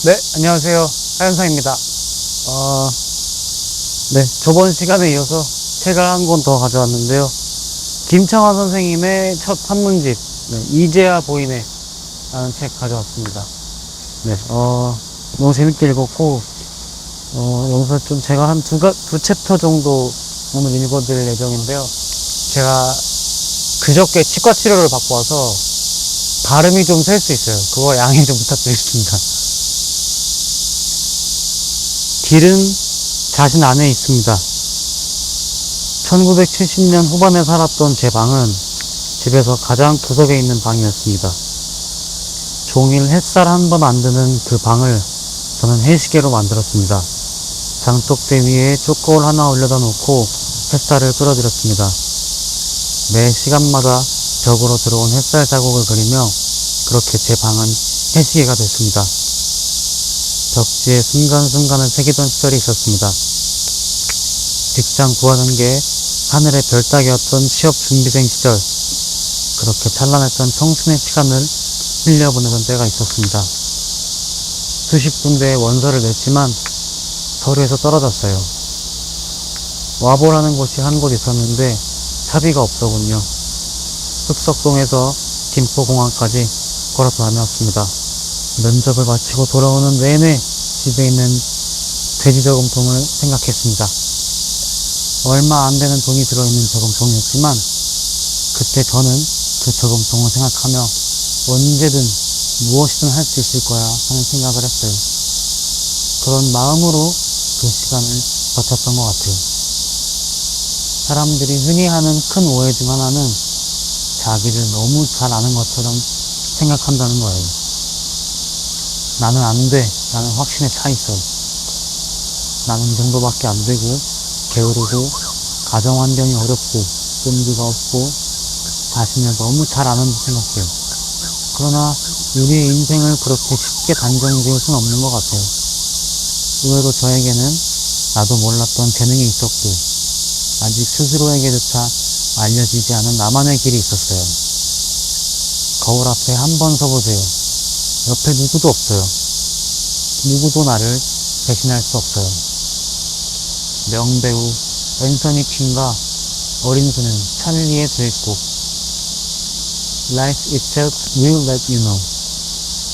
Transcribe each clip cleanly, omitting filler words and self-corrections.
네, 안녕하세요. 하현상입니다. 어, 네, 저번 시간에 이어서 책을 한 권 더 가져왔는데요. 김창완 선생님의 첫 산문집, 네, 이제야 보이네 라는 책 가져왔습니다. 네, 너무 재밌게 읽었고, 여기서 좀 제가 한 두 챕터 정도 오늘 읽어드릴 예정인데요. 제가 그저께 치과 치료를 받고 와서 발음이 좀 셀 수 있어요. 그거 양해 좀 부탁드리겠습니다. 길은 자신 안에 있습니다. 1970년 후반에 살았던 제 방은 집에서 가장 구석에 있는 방이었습니다. 종일 햇살 한 번 안 드는 그 방을 저는 해시계로 만들었습니다. 장독대 위에 쪼꼬울 하나 올려다 놓고 햇살을 끌어들였습니다. 매 시간마다 벽으로 들어온 햇살 자국을 그리며 그렇게 제 방은 해시계가 됐습니다. 벽지에 순간순간을 새기던 시절이 있었습니다. 직장 구하는 게 하늘의 별 따기였던 취업 준비생 시절, 그렇게 찬란했던 청춘의 시간을 흘려보내던 때가 있었습니다. 수십 군데의 원서를 냈지만 서류에서 떨어졌어요. 와보라는 곳이 한 곳 있었는데 차비가 없더군요. 흑석동에서 김포공항까지 걸어서 다녀왔습니다. 면접을 마치고 돌아오는 내내 집에 있는 돼지 저금통을 생각했습니다. 얼마 안 되는 돈이 들어있는 저금통이었지만 그때 저는 그 저금통을 생각하며 언제든 무엇이든 할 수 있을 거야 하는 생각을 했어요. 그런 마음으로 그 시간을 버텼던 것 같아요. 사람들이 흔히 하는 큰 오해 중 하나는 자기를 너무 잘 아는 것처럼 생각한다는 거예요. 나는 안 돼 라는 확신에 차 있어요. 나는 이 정도밖에 안 되고 게으르고 가정 환경이 어렵고 끈기가 없고 자신을 너무 잘 아는 듯 생각해요. 그러나 우리의 인생을 그렇게 쉽게 단정히 지을 수는 없는 것 같아요. 의외로 저에게는 나도 몰랐던 재능이 있었고 아직 스스로에게조차 알려지지 않은 나만의 길이 있었어요. 거울 앞에 한 번 서보세요. 옆에 누구도 없어요. 누구도 나를 대신할 수 없어요. 명배우 앤서니 퀸과 어린 소년 찰리의 두엣곡 Life itself will let you know.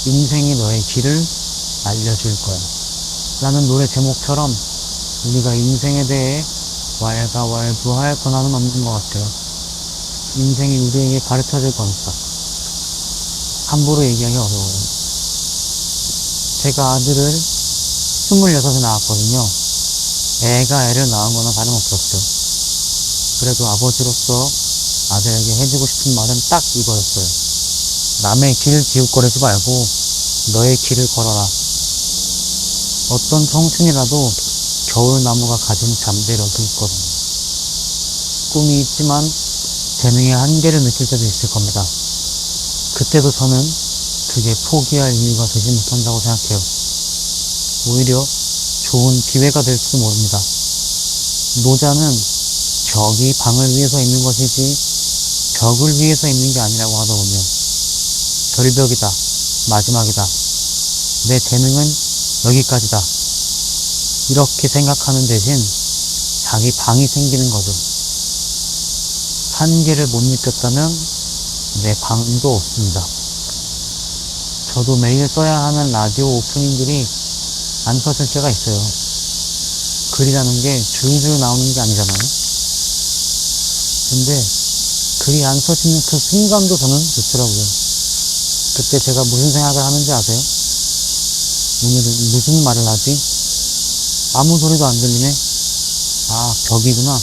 인생이 너의 길을 알려줄 거야 라는 노래 제목처럼 우리가 인생에 대해 왈가왈부할 권한은 없는 것 같아요. 인생이 우리에게 가르쳐줄 거니까. 함부로 얘기하기 어려워요. 제가 아들을 26에 낳았거든요. 애가 애를 낳은 거나 다름없었죠. 그래도 아버지로서 아들에게 해주고 싶은 말은 딱 이거였어요. 남의 길 기웃거리지 말고 너의 길을 걸어라. 어떤 청춘이라도 겨울나무가 가진 잠재력이 있거든요. 꿈이 있지만 재능의 한계를 느낄 때도 있을 겁니다. 그때도 저는 그게 포기할 이유가 되지 못한다고 생각해요. 오히려 좋은 기회가 될지도 모릅니다. 노자는 벽이 방을 위해서 있는 것이지 벽을 위해서 있는 게 아니라고 하더군요. 절벽이다. 마지막이다. 내 재능은 여기까지다. 이렇게 생각하는 대신 자기 방이 생기는 거죠. 한계를 못 느꼈다면 내 방도 없습니다. 저도 매일 써야 하는 라디오 오프닝들이 안 써질 때가 있어요. 글이라는 게 줄줄 나오는 게 아니잖아요. 근데 글이 안 써지는 그 순간도 저는 좋더라고요. 그때 제가 무슨 생각을 하는지 아세요? 오늘은 무슨 말을 하지? 아무 소리도 안 들리네? 아, 벽이구나.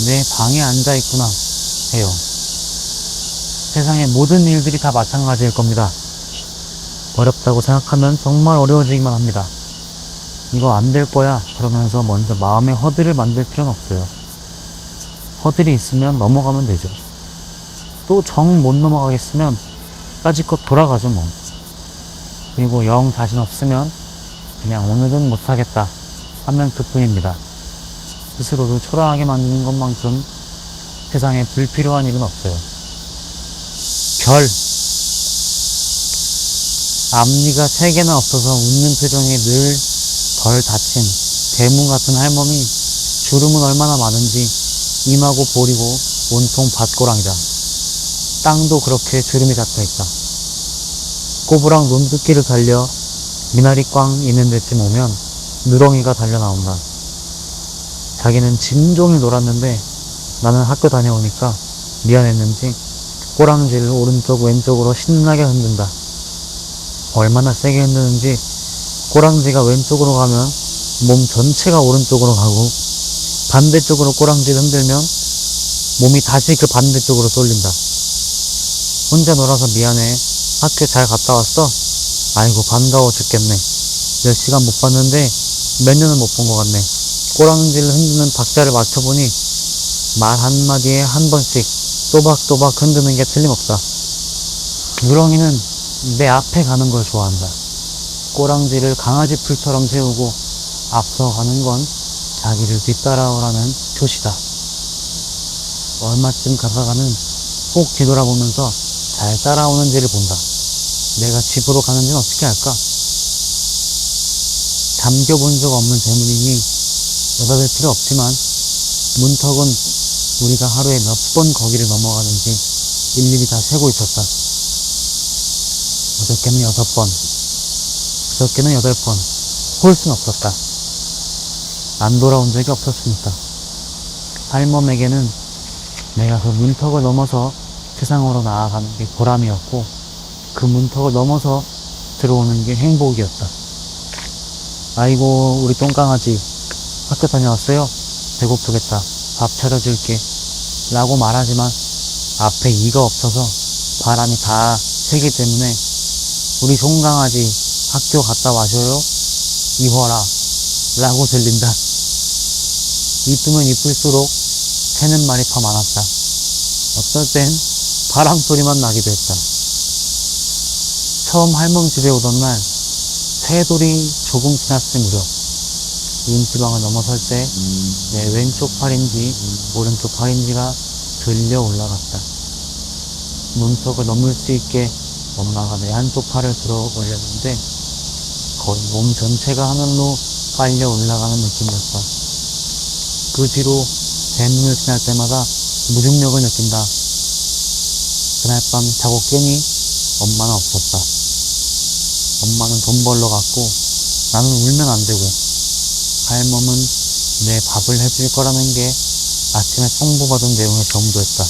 내 방에 앉아있구나. 해요. 세상의 모든 일들이 다 마찬가지일 겁니다. 어렵다고 생각하면 정말 어려워지기만 합니다. 이거 안 될 거야 그러면서 먼저 마음에 허들을 만들 필요는 없어요. 허들이 있으면 넘어가면 되죠. 또 정 못 넘어가겠으면 까짓것 돌아가죠 뭐. 그리고 영 자신 없으면 그냥 오늘은 못하겠다 하면 그뿐입니다. 스스로를 초라하게 만드는 것만큼 세상에 불필요한 일은 없어요. 별 앞니가 3개나 없어서 웃는 표정이 늘 덜 다친 대문 같은 할멈이 주름은 얼마나 많은지 임하고 볼이고 온통 밭고랑이다. 땅도 그렇게 주름이 잡혀있다. 꼬부랑 논두끼를 달려 미나리 꽝 있는 데쯤 오면 누렁이가 달려 나온다. 자기는 진종일 놀았는데 나는 학교 다녀오니까 미안했는지 꼬랑지를 오른쪽 왼쪽으로 신나게 흔든다. 얼마나 세게 흔드는지 꼬랑지가 왼쪽으로 가면 몸 전체가 오른쪽으로 가고 반대쪽으로 꼬랑지를 흔들면 몸이 다시 그 반대쪽으로 쏠린다. 혼자 놀아서 미안해. 학교 잘 갔다 왔어? 아이고 반가워 죽겠네. 몇 시간 못 봤는데 몇 년은 못 본 것 같네. 꼬랑지를 흔드는 박자를 맞춰보니 말 한마디에 한 번씩 또박또박 흔드는 게 틀림없다. 누렁이는 내 앞에 가는 걸 좋아한다. 꼬랑지를 강아지 풀처럼 세우고 앞서가는 건 자기를 뒤따라오라는 표시다. 얼마쯤 가다가는 꼭 뒤돌아보면서 잘 따라오는지를 본다. 내가 집으로 가는지는 어떻게 할까? 잠겨본 적 없는 재물이니 여닫을 필요 없지만 문턱은 우리가 하루에 몇 번 거기를 넘어가는지 일일이 다 세고 있었다. 어저께는 6번, 그저께는 8번, 홀수는 없었다. 안 돌아온 적이 없었으니까. 할멈에게는 내가 그 문턱을 넘어서 세상으로 나아가는 게 보람이었고 그 문턱을 넘어서 들어오는 게 행복이었다. 아이고 우리 똥강아지 학교 다녀왔어요? 배고프겠다. 밥 차려줄게 라고 말하지만 앞에 이가 없어서 바람이 다 새기 때문에 우리 송강아지 학교 갔다 와줘요? 이워라 라고 들린다. 이쁘면 이쁠수록 새는 말이 더 많았다. 어떨 땐 바람 소리만 나기도 했다. 처음 할멈 집에 오던 날 새돌이 조금 지났을 무렵 윤지방을 넘어설 때 내 왼쪽 팔인지 오른쪽 팔인지가 들려 올라갔다. 문턱을 넘을 수 있게 엄마가 내 한쪽 팔을 들어 올렸는데 거의 몸 전체가 하늘로 빨려 올라가는 느낌이었다. 그 뒤로 대문을 지날 때마다 무중력을 느낀다. 그날 밤 자고 깨니 엄마는 없었다. 엄마는 돈 벌러 갔고 나는 울면 안 되고 할멈은 내 밥을 해줄 거라는 게 아침에 통보받은 내용에 정도했다.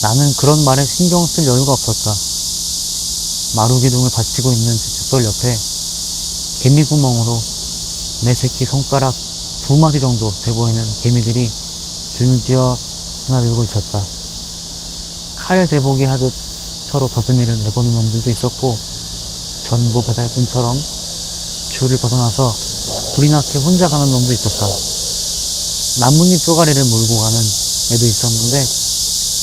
나는 그런 말에 신경 쓸 여유가 없었다. 마루기둥을 받치고 있는 주춧돌 옆에 개미구멍으로 내 새끼 손가락 2마디 정도 돼 보이는 개미들이 줄지어 하나들고 있었다. 칼 대보기 하듯 서로 더듬이를 내보는 놈들도 있었고 전부 배달꾼처럼 줄을 벗어나서 불이 나게 혼자 가는 놈도 있었다. 나뭇잎 쪼가리를 몰고 가는 애도 있었는데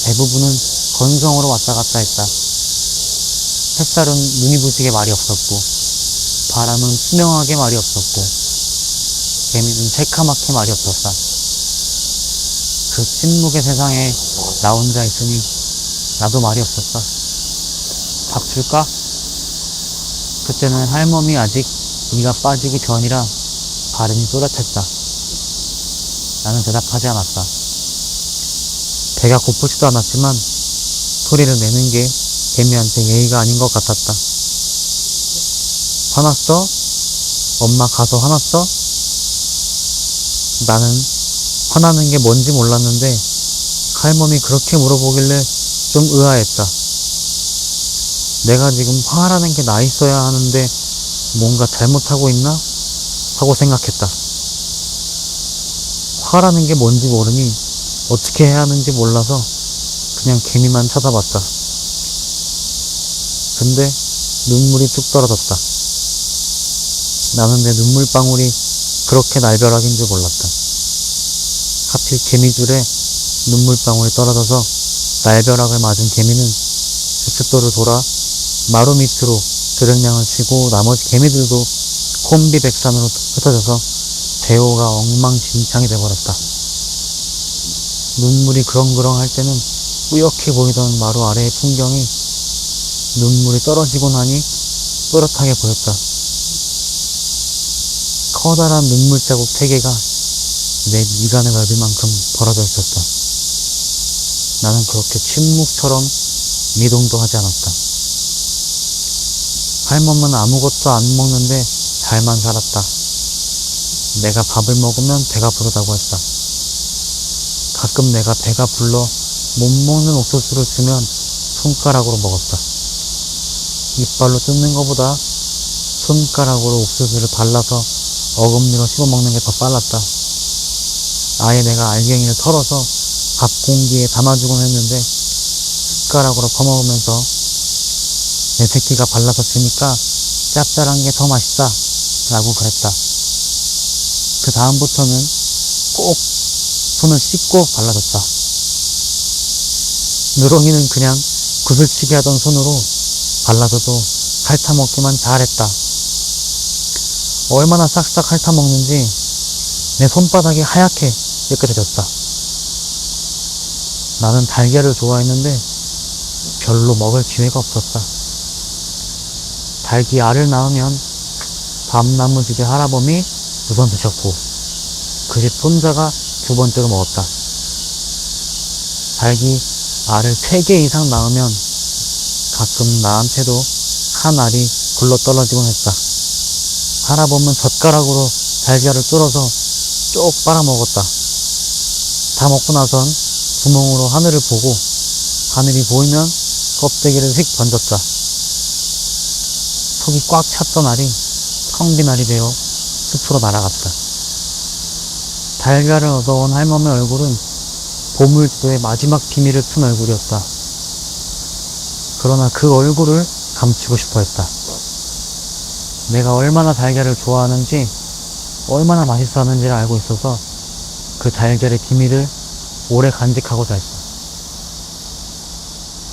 대부분은 건성으로 왔다 갔다 했다. 햇살은 눈이 부시게 말이 없었고 바람은 투명하게 말이 없었고 개미는 새카맣게 말이 없었다. 그 침묵의 세상에 나 혼자 있으니 나도 말이 없었다. 밥 줄까? 그때는 할멈이 아직 이가 빠지기 전이라 발음이 또렷했다. 나는 대답하지 않았다. 배가 고프지도 않았지만 소리를 내는 게 개미한테 예의가 아닌 것 같았다. 화났어? 엄마 가서 화났어? 나는 화나는 게 뭔지 몰랐는데 할멈이 그렇게 물어보길래 좀 의아했다. 내가 지금 화나는 게 나 있어야 하는데 뭔가 잘못하고 있나? 하고 생각했다. 화라는 게 뭔지 모르니 어떻게 해야 하는지 몰라서 그냥 개미만 쳐다봤다. 근데 눈물이 뚝 떨어졌다. 나는 내 눈물방울이 그렇게 날벼락인 줄 몰랐다. 하필 개미줄에 눈물방울이 떨어져서 날벼락을 맞은 개미는 주춧돌을 돌아 마루 밑으로 드릉냥을 치고 나머지 개미들도 혼비백산으로 흩어져서 대호가 엉망진창이 돼버렸다. 눈물이 그렁그렁 할 때는 뿌옇게 보이던 마루 아래의 풍경이 눈물이 떨어지고 나니 또렷하게 보였다. 커다란 눈물 자국 3개가 내 미간을 밟을 만큼 벌어져 있었다. 나는 그렇게 침묵처럼 미동도 하지 않았다. 할멈은 아무것도 안 먹는데 잘만 살았다. 내가 밥을 먹으면 배가 부르다고 했다. 가끔 내가 배가 불러 못 먹는 옥수수를 주면 손가락으로 먹었다. 이빨로 뜯는 것보다 손가락으로 옥수수를 발라서 어금니로 씹어 먹는 게 더 빨랐다. 아예 내가 알갱이를 털어서 밥 공기에 담아주곤 했는데 숟가락으로 퍼먹으면서 내 새끼가 발라서 주니까 짭짤한 게 더 맛있다 라고 그랬다. 그 다음부터는 꼭 손을 씻고 발라줬다. 누렁이는 그냥 구슬치기 하던 손으로 발라줘도 핥아먹기만 잘했다. 얼마나 싹싹 핥아먹는지 내 손바닥이 하얗게 깨끗해졌다. 나는 달걀을 좋아했는데 별로 먹을 기회가 없었다. 달기 알을 낳으면 밤나무 집의 할아범이 우선 드셨고 그 집 손자가 2번째로 먹었다. 달기 알을 3개 이상 낳으면 가끔 나한테도 한 알이 굴러떨어지곤 했다. 할아범은 젓가락으로 달걀을 뚫어서 쪽 빨아먹었다. 다 먹고 나선 구멍으로 하늘을 보고 하늘이 보이면 껍데기를 휙 던졌다. 속이 꽉 찼던 알이 텅 빈 알이 되어 숲으로 날아갔다. 달걀을 얻어온 할멈의 얼굴은 보물지도의 마지막 비밀을 푼 얼굴이었다. 그러나 그 얼굴을 감추고 싶어 했다. 내가 얼마나 달걀을 좋아하는지 얼마나 맛있어 하는지를 알고 있어서 그 달걀의 비밀을 오래 간직하고자 했다.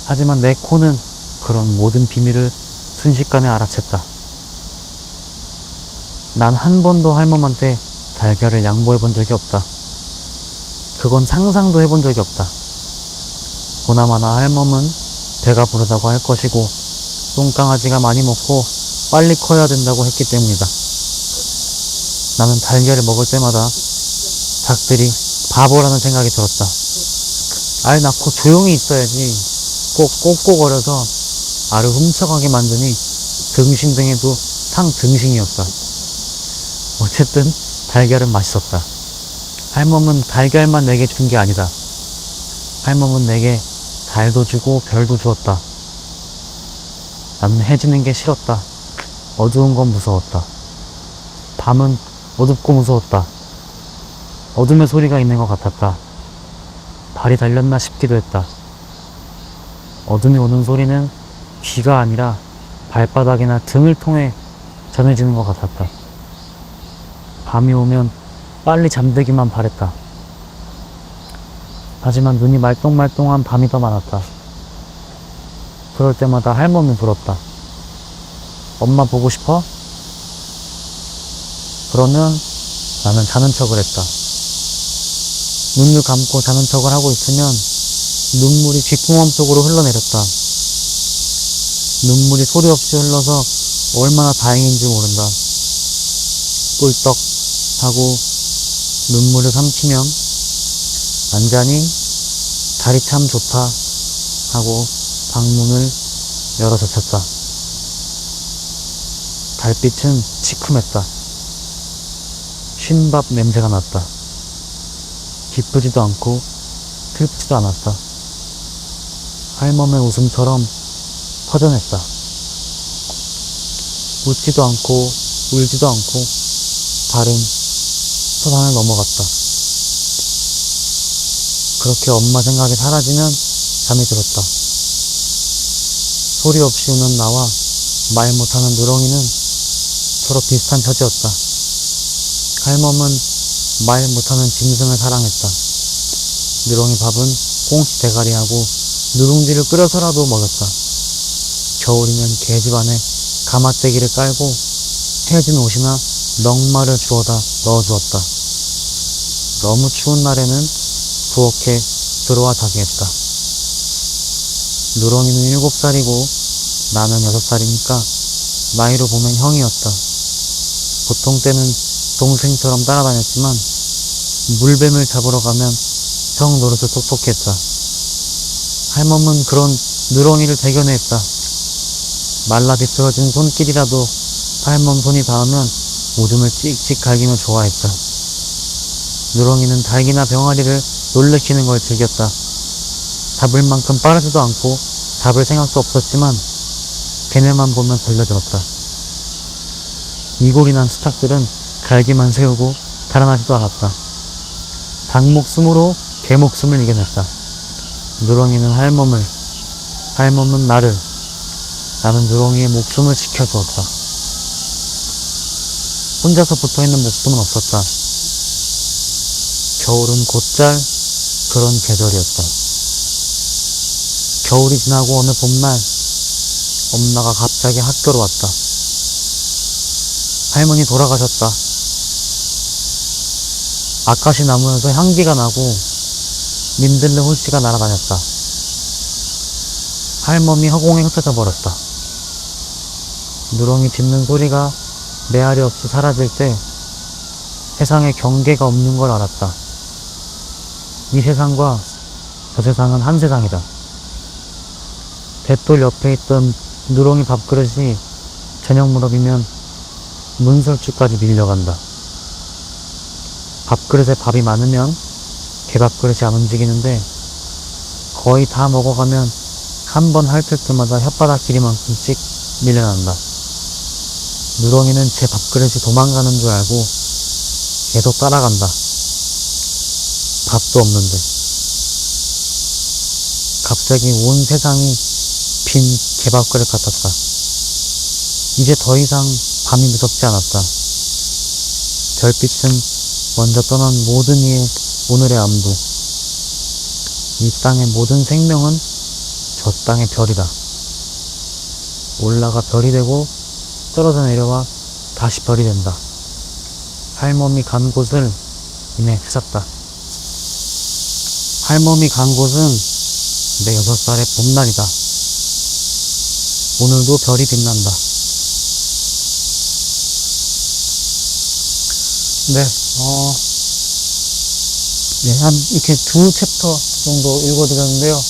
하지만 내 코는 그런 모든 비밀을 순식간에 알아챘다. 난 한 번도 할멈한테 달걀을 양보해 본 적이 없다. 그건 상상도 해본 적이 없다. 보나마나 할멈은 배가 부르다고 할 것이고 똥강아지가 많이 먹고 빨리 커야 된다고 했기 때문이다. 나는 달걀을 먹을 때마다 닭들이 바보라는 생각이 들었다. 알 낳고 조용히 있어야지 꼭 꼭꼭거려서 알을 훔쳐가게 만드니 등신등에도 상등신이었다. 어쨌든 달걀은 맛있었다. 할멈은 달걀만 내게 준 게 아니다. 할멈은 내게 달도 주고 별도 주었다. 나는 해지는 게 싫었다. 어두운 건 무서웠다. 밤은 어둡고 무서웠다. 어둠의 소리가 있는 것 같았다. 발이 달렸나 싶기도 했다. 어둠이 오는 소리는 귀가 아니라 발바닥이나 등을 통해 전해지는 것 같았다. 밤이 오면 빨리 잠들기만 바랬다. 하지만 눈이 말똥말똥한 밤이 더 많았다. 그럴 때마다 할멈이 불었다. 엄마 보고 싶어? 그러면 나는 자는 척을 했다. 눈을 감고 자는 척을 하고 있으면 눈물이 귓구멍 쪽으로 흘러내렸다. 눈물이 소리 없이 흘러서 얼마나 다행인지 모른다. 꿀떡 하고 눈물을 삼키면 안자니 달이 참 좋다 하고 방문을 열어 젖혔다. 달빛은 시큼했다. 쉰밥 냄새가 났다. 기쁘지도 않고 슬프지도 않았다. 할멈의 웃음처럼 퍼져냈다. 웃지도 않고 울지도 않고 달은 서산을 넘어갔다. 그렇게 엄마 생각이 사라지면 잠이 들었다. 소리 없이 우는 나와 말 못하는 누렁이는 서로 비슷한 처지였다. 할멈은 말 못하는 짐승을 사랑했다. 누렁이 밥은 꽁치 대가리하고 누룽지를 끓여서라도 먹였다. 겨울이면 계집 안에 가마떼기를 깔고 헤어진 옷이나 넝마를 주워다 넣어주었다. 너무 추운 날에는 부엌에 들어와 자기 했다. 누렁이는 7살이고 나는 6살이니까 나이로 보면 형이었다. 보통 때는 동생처럼 따라다녔지만 물뱀을 잡으러 가면 형 노릇을 똑똑했다. 할멈은 그런 누렁이를 대견했다. 말라 비틀어진 손길이라도 할멈 손이 닿으면 오줌을 찍찍 갈기며 좋아했다. 누렁이는 닭이나 병아리를 놀래키는 걸 즐겼다. 잡을 만큼 빠르지도 않고 잡을 생각도 없었지만 걔네만 보면 달려들었다. 이골이 난 수탉들은 갈기만 세우고 달아나지도 않았다. 닭 목숨으로 개 목숨을 이겨냈다. 누렁이는 할멈을, 할멈은 나를, 나는 누렁이의 목숨을 지켜주었다. 혼자서 붙어있는 목숨은 없었다. 겨울은 곧잘 그런 계절이었다. 겨울이 지나고 어느 봄날 엄마가 갑자기 학교로 왔다. 할머니 돌아가셨다. 아카시 나무에서 향기가 나고 민들레 홀씨가 날아다녔다. 할멈이 허공에 흩어져 버렸다. 누렁이 짖는 소리가 메아리 없이 사라질 때 세상에 경계가 없는 걸 알았다. 이 세상과 저 세상은 한 세상이다. 뱃돌 옆에 있던 누렁이 밥그릇이 저녁 무렵이면 문설주까지 밀려간다. 밥그릇에 밥이 많으면 개밥그릇이 안 움직이는데 거의 다 먹어가면 한 번 핥을 때마다 혓바닥 길이만큼씩 밀려난다. 누렁이는 제 밥그릇이 도망가는 줄 알고 계속 따라간다. 밥도 없는데. 갑자기 온 세상이 빈 개밥그릇 같았다. 이제 더 이상 밤이 무섭지 않았다. 별빛은 먼저 떠난 모든 이의 오늘의 안부. 이 땅의 모든 생명은 저 땅의 별이다. 올라가 별이 되고 떨어져 내려와 다시 별이 된다. 할멈이 간 곳을 이내 찾았다. 할멈이 간 곳은 내 6살의 봄날이다. 오늘도 별이 빛난다. 한 이렇게 2챕터 정도 읽어드렸는데요.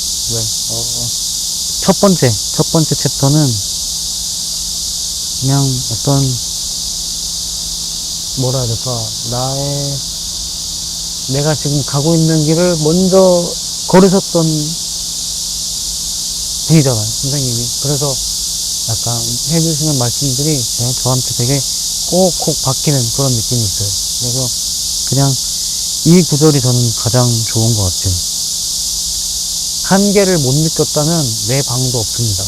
첫 번째 챕터는 그냥 어떤, 뭐라 해야 될까, 내가 지금 가고 있는 길을 먼저 걸으셨던 분이잖아요, 선생님이. 그래서 약간 해주시는 말씀들이 저한테 되게 꼭꼭 박히는 그런 느낌이 있어요. 그래서 그냥 이 구절이 저는 가장 좋은 것 같아요. 한계를 못 느꼈다면 내 방도 없습니다.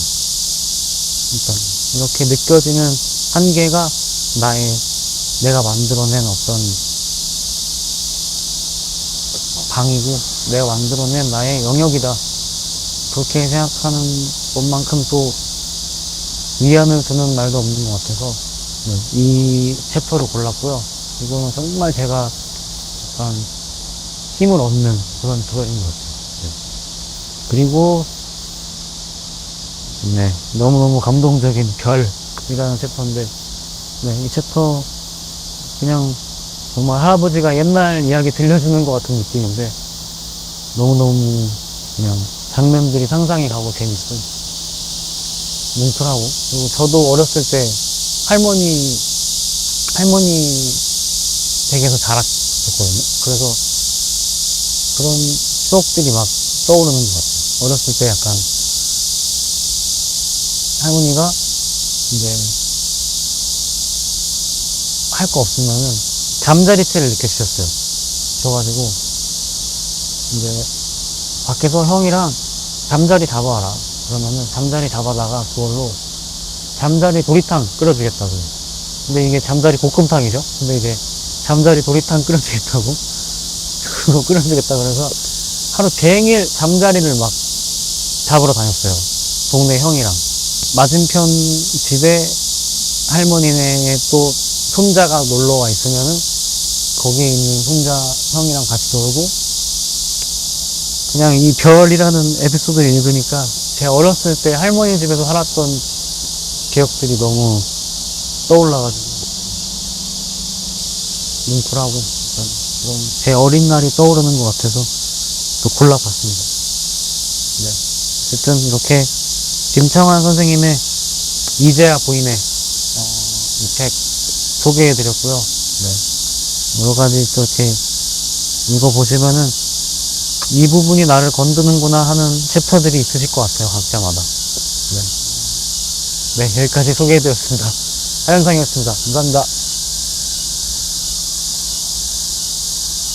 일단 이렇게 느껴지는 한계가 내가 만들어낸 어떤 방이고 내가 만들어낸 나의 영역이다. 그렇게 생각하는 것만큼 또 위안을 주는 말도 없는 것 같아서 이 챕터를 골랐고요. 이거는 정말 제가 약간 힘을 얻는 그런 구절인 것 같아요. 그리고 너무너무 감동적인 별이라는 챕터인데, 이 챕터 그냥 정말 할아버지가 옛날 이야기 들려주는 것 같은 느낌인데 너무너무 그냥 장면들이 상상이 가고 재밌어요. 뭉클하고. 그리고 저도 어렸을 때 할머니 댁에서 자랐었거든요. 그래서 그런 추억들이 막 떠오르는 것 같아요. 어렸을 때 약간 할머니가 이제 할 거 없으면은 잠자리채를 이렇게 주셨어요. 줘가지고 이제 밖에서 형이랑 잠자리 잡아와라. 그러면은 잠자리 잡아다가 그걸로 잠자리 도리탕 끓여주겠다고. 근데 이게 잠자리 볶음탕이죠. 근데 이제 잠자리 도리탕 끓여주겠다고 그거 끓여주겠다 그래서 하루 종일 잠자리를 막 잡으러 다녔어요. 동네 형이랑. 맞은편 집에 할머니네 또 손자가 놀러와 있으면은 거기에 있는 손자 형이랑 같이 놀고, 그냥 이 별이라는 에피소드를 읽으니까 제 어렸을 때 할머니 집에서 살았던 기억들이 너무 떠올라가지고 뭉클하고 제 어린 날이 떠오르는 것 같아서 또 골라봤습니다. 네. 어쨌든 이렇게 김창완 선생님의 이제야 보이네 이 책 소개해드렸고요. 네. 여러 가지 또 이렇게 읽어보시면은 이 부분이 나를 건드는구나 하는 챕터들이 있으실 것 같아요, 각자마다. 네. 네, 여기까지 소개해드렸습니다. 하현상이었습니다. 감사합니다.